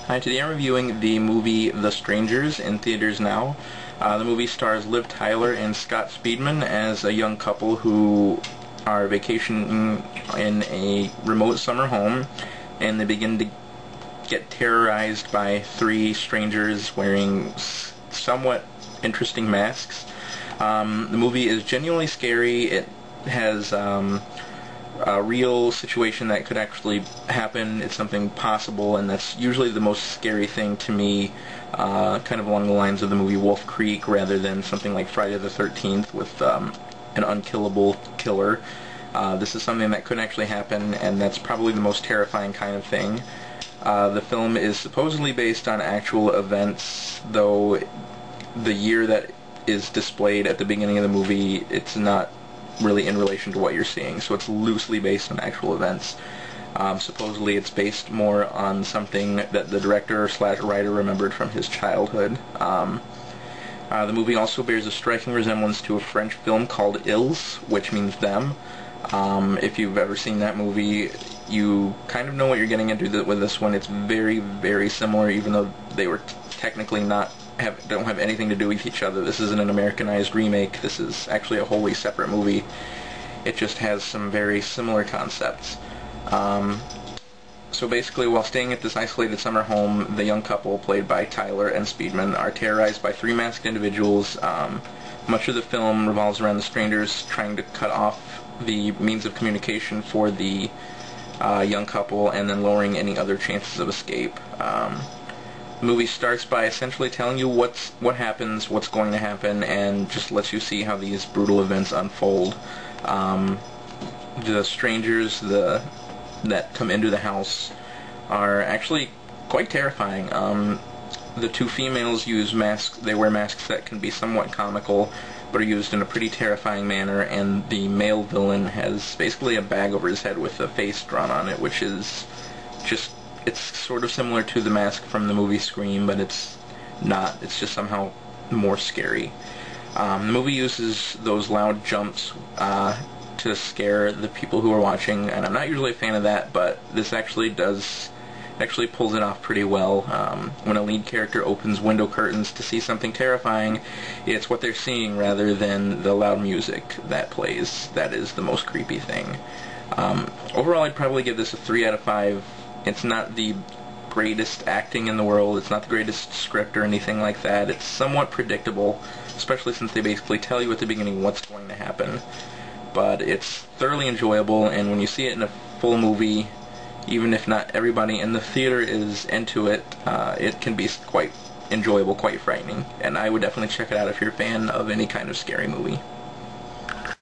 Hi, today I'm reviewing the movie The Strangers in theaters now. The movie stars Liv Tyler and Scott Speedman as a young couple who are vacationing in a remote summer home, and they begin to get terrorized by three strangers wearing somewhat interesting masks. The movie is genuinely scary. It has a real situation that could actually happen. It's something possible, and that's usually the most scary thing to me, kind of along the lines of the movie Wolf Creek, rather than something like Friday the 13th with an unkillable killer. This is something that could actually happen, and that's probably the most terrifying kind of thing. The film is supposedly based on actual events, though the year that is displayed at the beginning of the movie, it's not really in relation to what you're seeing, so it's loosely based on actual events. Supposedly it's based more on something that the director/writer remembered from his childhood. The movie also bears a striking resemblance to a French film called Ils, which means them. If you've ever seen that movie, you kind of know what you're getting into with this one. It's very, very similar, even though they were technically don't have anything to do with each other. This isn't an Americanized remake. This is actually a wholly separate movie. It just has some very similar concepts. So basically, while staying at this isolated summer home, the young couple, played by Tyler and Speedman, are terrorized by three masked individuals. Much of the film revolves around the strangers trying to cut off the means of communication for the young couple, and then lowering any other chances of escape. The movie starts by essentially telling you what happens, what's going to happen, and just lets you see how these brutal events unfold. The strangers that come into the house are actually quite terrifying. The two females use masks. They wear masks that can be somewhat comical, but are used in a pretty terrifying manner, and the male villain has basically a bag over his head with a face drawn on it, which is just, it's sort of similar to the mask from the movie Scream, but it's not. It's just somehow more scary. The movie uses those loud jumps to scare the people who are watching, and I'm not usually a fan of that, but this actually pulls it off pretty well. When a lead character opens window curtains to see something terrifying, it's what they're seeing rather than the loud music that plays that is the most creepy thing. Overall, I'd probably give this a 3 out of 5. It's not the greatest acting in the world, it's not the greatest script or anything like that. It's somewhat predictable, especially since they basically tell you at the beginning what's going to happen. But it's thoroughly enjoyable, and when you see it in a full movie, even if not everybody in the theater is into it, it can be quite enjoyable, quite frightening. And I would definitely check it out if you're a fan of any kind of scary movie.